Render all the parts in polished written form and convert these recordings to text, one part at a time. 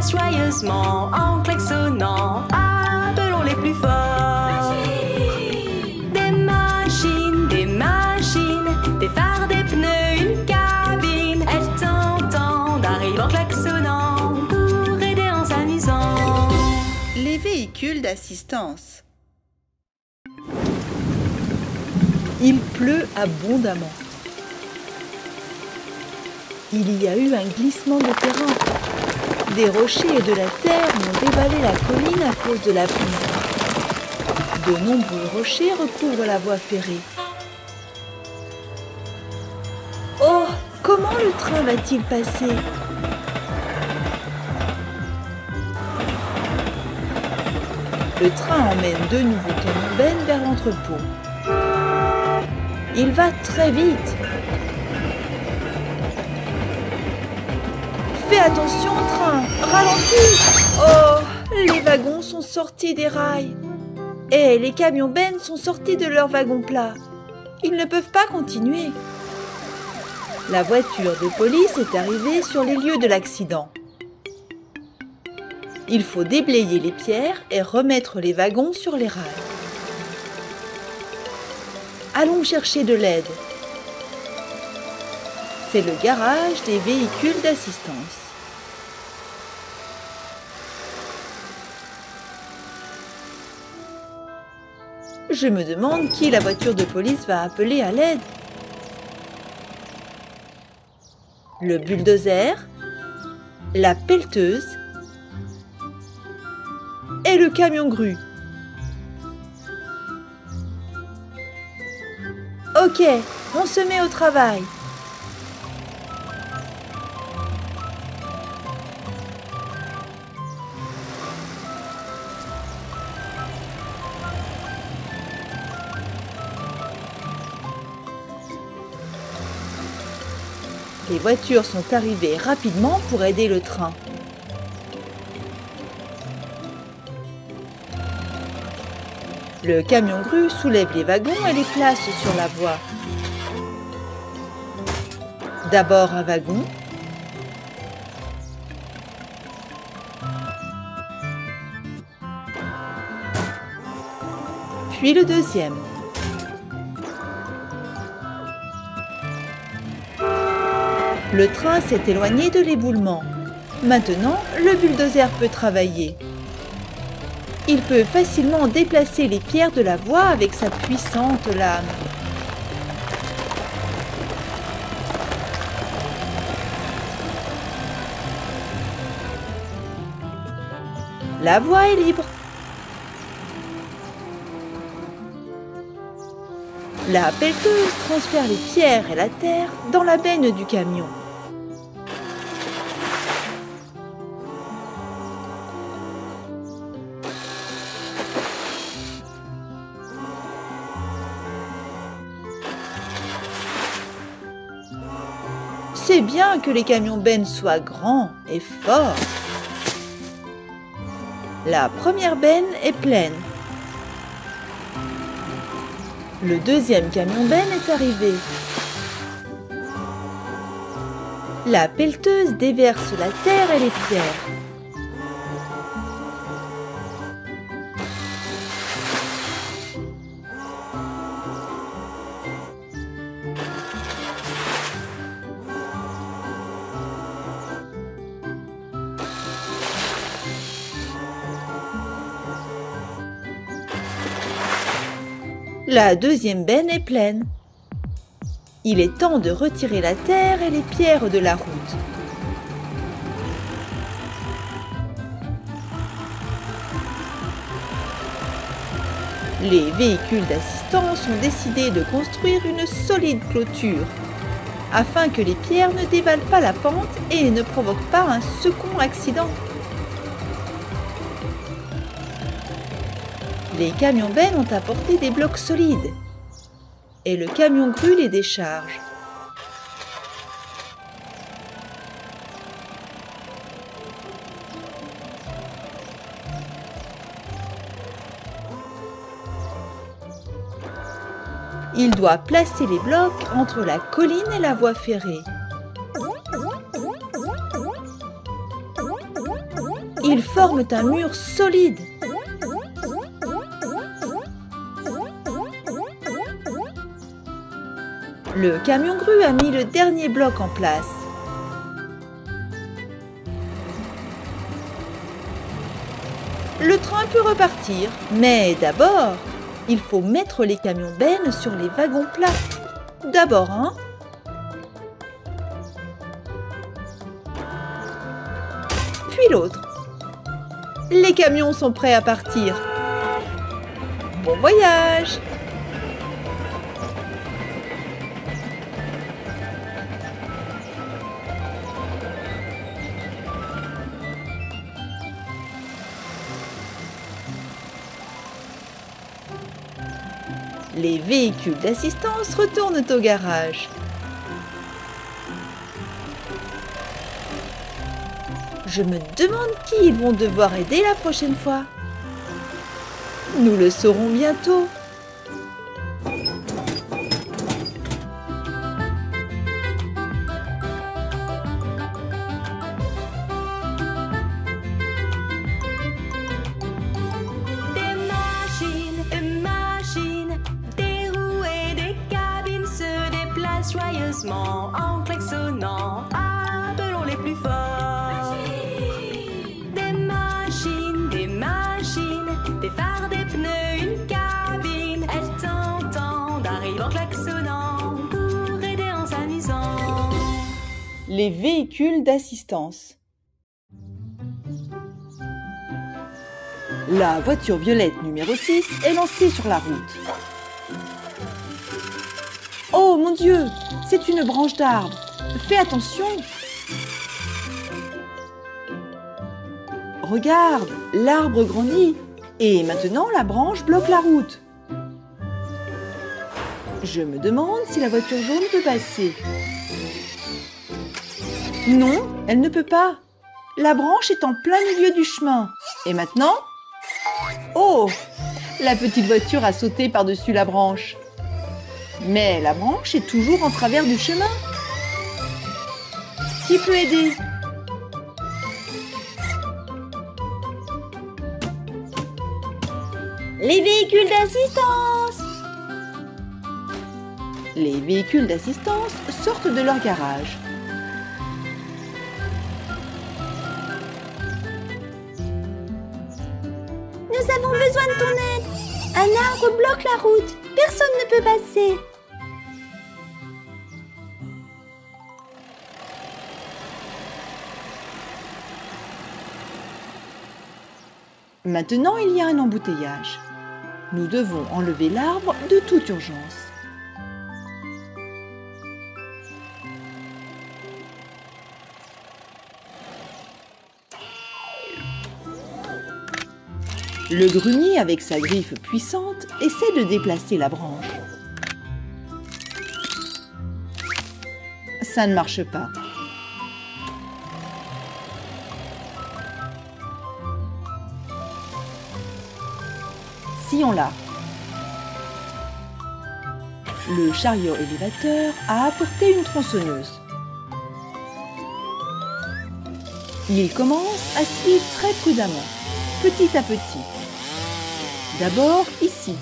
passe joyeusement en klaxonnant. Appelons les plus forts. Des machines, des phares, des pneus, une cabine. Elles t'entendent, arrivent en klaxonnant pour aider en s'amusant. Les véhicules d'assistance. Il pleut abondamment. Il y a eu un glissement de terrain. Des rochers et de la terre ont dévalé la colline à cause de la pluie. De nombreux rochers recouvrent la voie ferrée. Oh, comment le train va-t-il passer? Le train emmène deux nouveaux camions-bennes vers l'entrepôt. Il va très vite. Fais attention au train, ralentis! Oh, les wagons sont sortis des rails. Et les camions-bennes sont sortis de leur wagon plat. Ils ne peuvent pas continuer. La voiture de police est arrivée sur les lieux de l'accident. Il faut déblayer les pierres et remettre les wagons sur les rails. Allons chercher de l'aide. C'est le garage des véhicules d'assistance. Je me demande qui la voiture de police va appeler à l'aide. Le bulldozer, la pelleteuse et le camion grue. Ok, on se met au travail. Les voitures sont arrivées rapidement pour aider le train. Le camion grue soulève les wagons et les place sur la voie. D'abord un wagon, puis le deuxième. Le train s'est éloigné de l'éboulement. Maintenant, le bulldozer peut travailler. Il peut facilement déplacer les pierres de la voie avec sa puissante lame. La voie est libre. La pelleteuse transfère les pierres et la terre dans la benne du camion. C'est bien que les camions-bennes soient grands et forts. La première benne est pleine. Le deuxième camion-benne est arrivé. La pelleteuse déverse la terre et les pierres. La deuxième benne est pleine. Il est temps de retirer la terre et les pierres de la route. Les véhicules d'assistance ont décidé de construire une solide clôture afin que les pierres ne dévalent pas la pente et ne provoquent pas un second accident. Les camions-bennes ont apporté des blocs solides et le camion grue les décharge. Il doit placer les blocs entre la colline et la voie ferrée. Ils forment un mur solide. Le camion grue a mis le dernier bloc en place. Le train peut repartir, mais d'abord, il faut mettre les camions bennes sur les wagons plats. D'abord un, puis l'autre. Les camions sont prêts à partir. Bon voyage! Les véhicules d'assistance retournent au garage. Je me demande qui ils vont devoir aider la prochaine fois. Nous le saurons bientôt. Joyeusement en klaxonnant, appelons les plus forts. Des machines, des phares, des pneus, une cabine. Elles t'entendent, arrivent en klaxonnant pour aider en s'amusant. Les véhicules d'assistance. La voiture violette numéro 6 est lancée sur la route. Oh mon Dieu, c'est une branche d'arbre. Fais attention. Regarde, l'arbre grandit. Et maintenant, la branche bloque la route. Je me demande si la voiture jaune peut passer. Non, elle ne peut pas. La branche est en plein milieu du chemin. Et maintenant? Oh, la petite voiture a sauté par-dessus la branche. Mais la branche est toujours en travers du chemin. Qui peut aider? Les véhicules d'assistance! Les véhicules d'assistance sortent de leur garage. Nous avons besoin de ton aide. Un arbre bloque la route. Personne ne peut passer. Maintenant, il y a un embouteillage. Nous devons enlever l'arbre de toute urgence. Le grunier, avec sa griffe puissante, essaie de déplacer la branche. Ça ne marche pas. Sillons-la. Le chariot élévateur a apporté une tronçonneuse. Il commence à scier très prudemment, petit à petit. D'abord ici.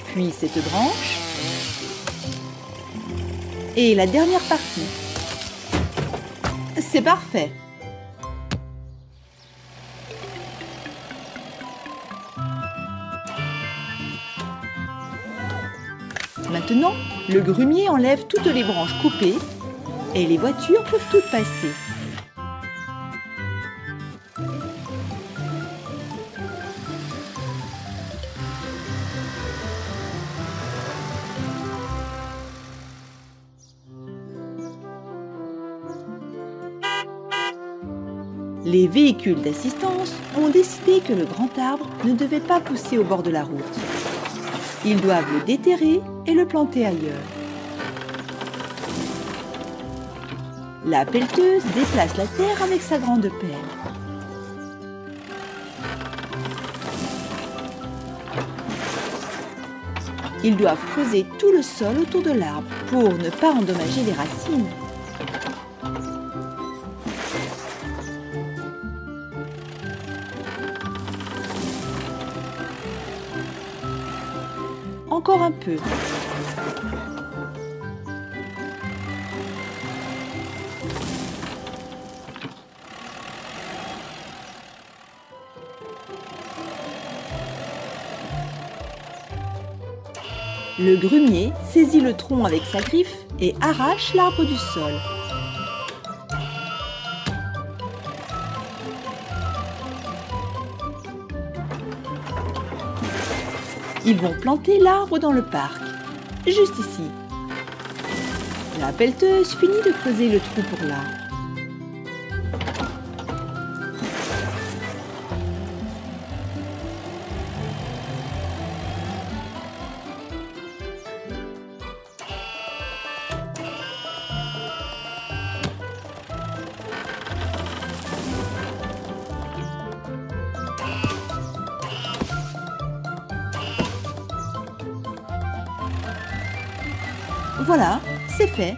Puis cette branche. Et la dernière partie. C'est parfait. Maintenant, le grumier enlève toutes les branches coupées et les voitures peuvent toutes passer. Les véhicules d'assistance ont décidé que le grand arbre ne devait pas pousser au bord de la route. Ils doivent le déterrer et le planter ailleurs. La pelleteuse déplace la terre avec sa grande pelle. Ils doivent creuser tout le sol autour de l'arbre pour ne pas endommager les racines. encore un peu. Le grumier saisit le tronc avec sa griffe et arrache l'arbre du sol. Ils vont planter l'arbre dans le parc, juste ici. La pelleteuse finit de creuser le trou pour l'arbre. Voilà, c'est fait.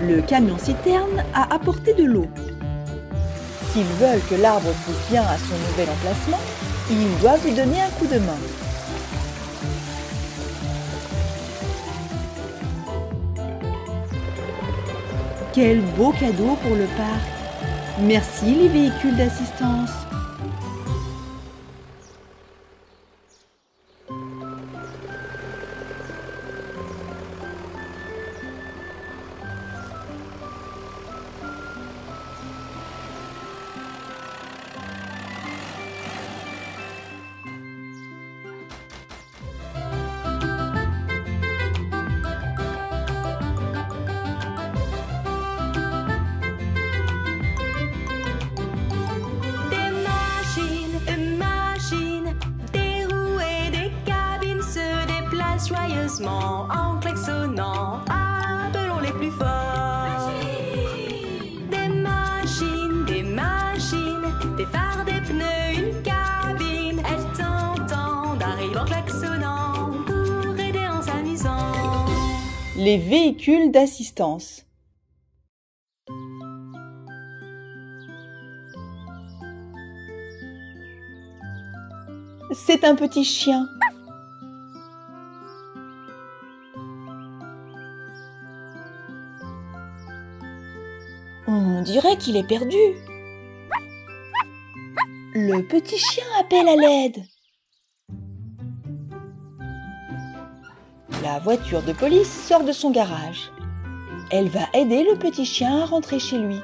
Le camion-citerne a apporté de l'eau. S'ils veulent que l'arbre pousse bien à son nouvel emplacement, ils doivent lui donner un coup de main. Quel beau cadeau pour le parc! Merci les véhicules d'assistance. Joyeusement en klaxonnant, appelons les plus forts. Des machines, des phares, des pneus, une cabine. Elles t'entendent, arrivent en klaxonnant pour aider en s'amusant. Les véhicules d'assistance. C'est un petit chien. On dirait qu'il est perdu. Le petit chien appelle à l'aide. La voiture de police sort de son garage. Elle va aider le petit chien à rentrer chez lui.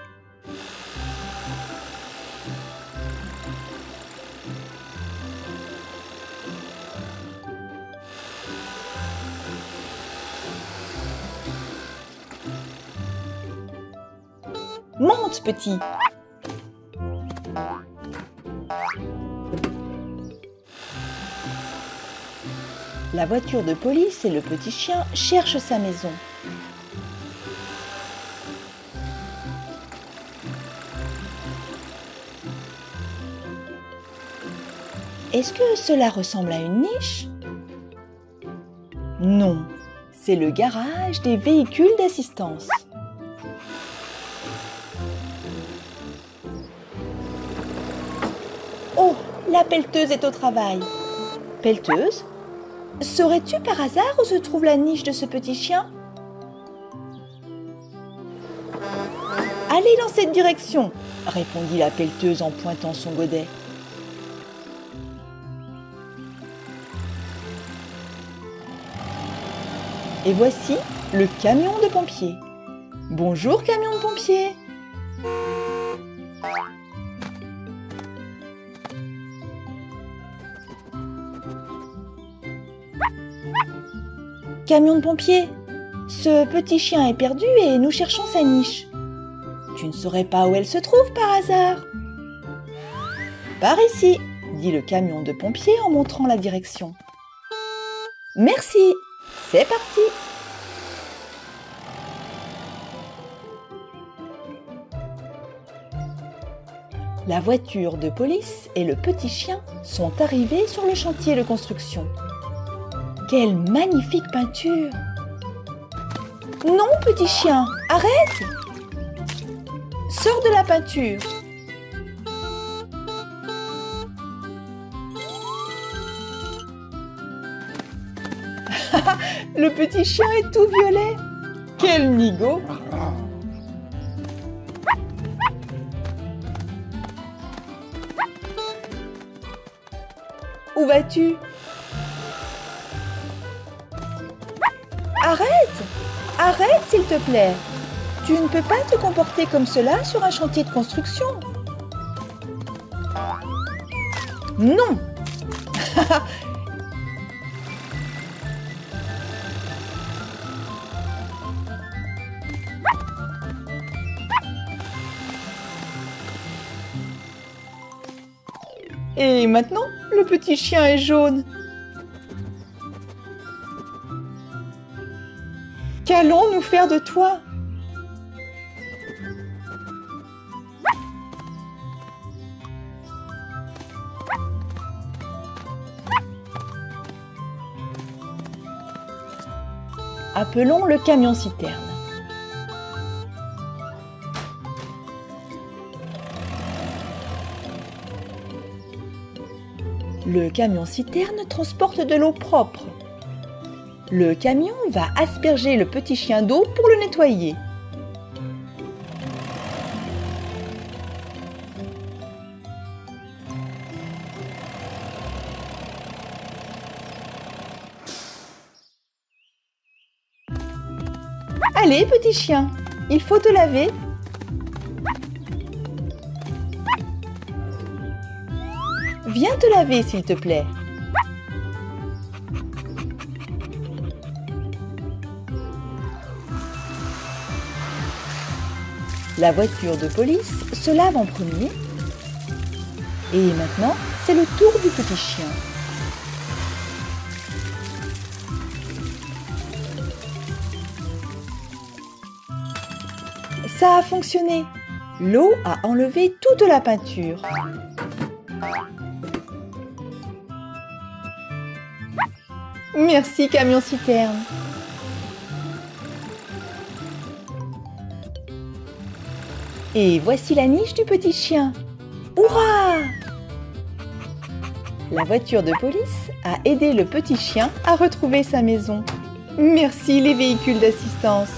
Monte, petit! La voiture de police et le petit chien cherchent sa maison. Est-ce que cela ressemble à une niche? Non, c'est le garage des véhicules d'assistance. Oh, la pelleteuse est au travail. Pelleteuse, saurais-tu par hasard où se trouve la niche de ce petit chien? Allez dans cette direction, répondit la pelleteuse en pointant son godet. Et voici le camion de pompiers. Bonjour, camion de pompiers. Camion de pompiers, ce petit chien est perdu et nous cherchons sa niche. Tu ne saurais pas où elle se trouve par hasard? Par ici, dit le camion de pompiers en montrant la direction. Merci, c'est parti. La voiture de police et le petit chien sont arrivés sur le chantier de construction. Quelle magnifique peinture! Non, petit chien, arrête! Sors de la peinture! Le petit chien est tout violet. Quel nigaud! Où vas-tu? Arrête! Arrête, s'il te plaît! Tu ne peux pas te comporter comme cela sur un chantier de construction. Non! Et maintenant, le petit chien est jaune. Qu'allons-nous faire de toi? Appelons le camion-citerne. Le camion-citerne transporte de l'eau propre. Le camion va asperger le petit chien d'eau pour le nettoyer. Allez, petit chien, il faut te laver. Viens te laver, s'il te plaît. La voiture de police se lave en premier. Et maintenant, c'est le tour du petit chien. Ça a fonctionné. L'eau a enlevé toute la peinture. Merci, camion-citerne. Et voici la niche du petit chien. Hurrah! La voiture de police a aidé le petit chien à retrouver sa maison. Merci les véhicules d'assistance.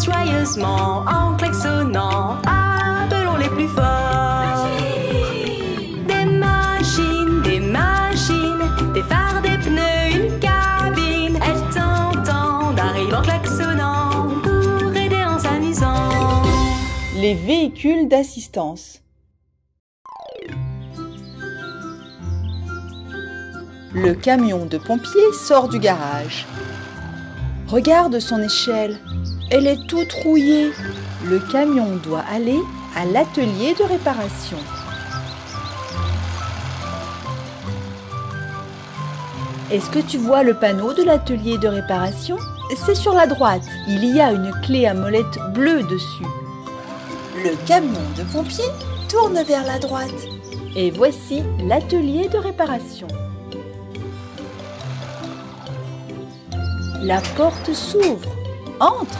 Joyeusement en klaxonnant, appelons les plus forts. Des machines, des phares, des pneus, une cabine. Elles t'entendent, arrivent en klaxonnant pour aider en s'amusant. Les véhicules d'assistance. Le camion de pompiers sort du garage. Regarde son échelle. Elle est toute rouillée. Le camion doit aller à l'atelier de réparation. Est-ce que tu vois le panneau de l'atelier de réparation? C'est sur la droite. Il y a une clé à molette bleue dessus. Le camion de pompiers tourne vers la droite. Et voici l'atelier de réparation. La porte s'ouvre. Entre!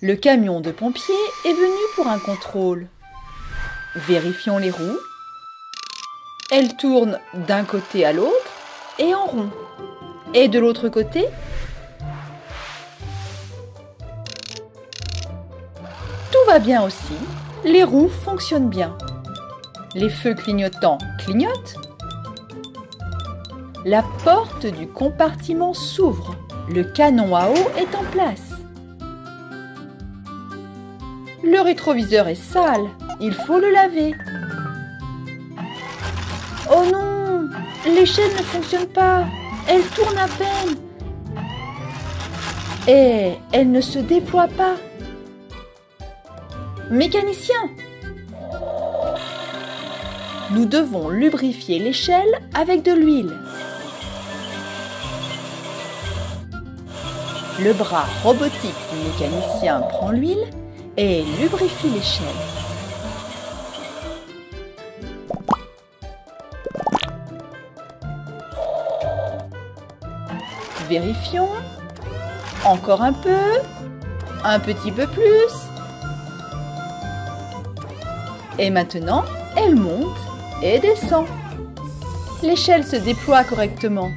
Le camion de pompiers est venu pour un contrôle. Vérifions les roues. Elles tournent d'un côté à l'autre et en rond. Et de l'autre côté? Tout va bien aussi. Les roues fonctionnent bien. Les feux clignotants clignotent. La porte du compartiment s'ouvre. Le canon à eau est en place. Le rétroviseur est sale. Il faut le laver. Oh non! L'échelle ne fonctionne pas. Elle tourne à peine. Et elle ne se déploie pas. Mécanicien! Nous devons lubrifier l'échelle avec de l'huile. Le bras robotique du mécanicien prend l'huile et lubrifie l'échelle. Vérifions. Encore un petit peu plus. Et maintenant, elle monte et descend. L'échelle se déploie correctement.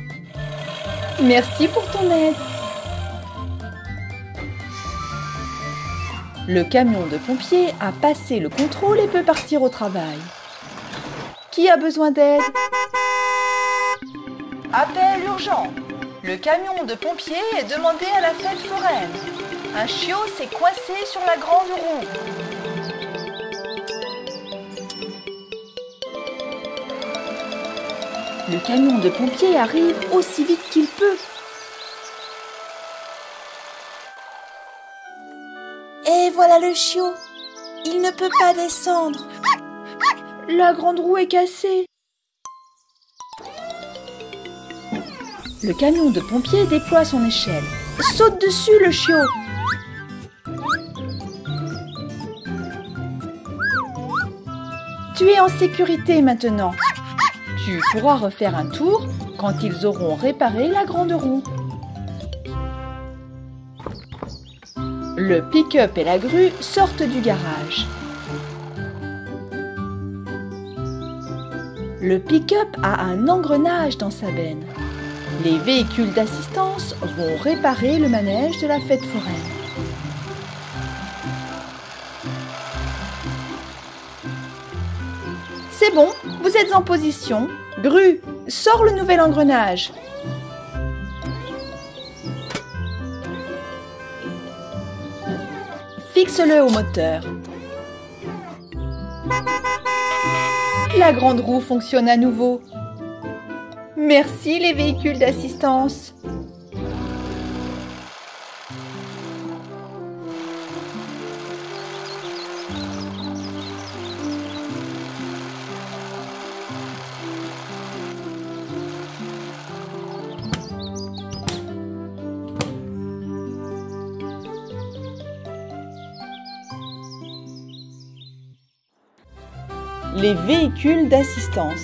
Merci pour ton aide. Le camion de pompiers a passé le contrôle et peut partir au travail. Qui a besoin d'aide? Appel urgent. Le camion de pompiers est demandé à la fête foraine. Un chiot s'est coincé sur la grande roue. Le camion de pompiers arrive aussi vite qu'il peut. Et voilà le chiot. Il ne peut pas descendre. La grande roue est cassée. Le camion de pompiers déploie son échelle. Saute dessus, le chiot. Tu es en sécurité maintenant. Tu pourras refaire un tour quand ils auront réparé la grande roue. Le pick-up et la grue sortent du garage. Le pick-up a un engrenage dans sa benne. Les véhicules d'assistance vont réparer le manège de la fête foraine. C'est bon, vous êtes en position. Grue, sors le nouvel engrenage. Fixe-le au moteur. La grande roue fonctionne à nouveau. Merci les véhicules d'assistance. Les véhicules d'assistance.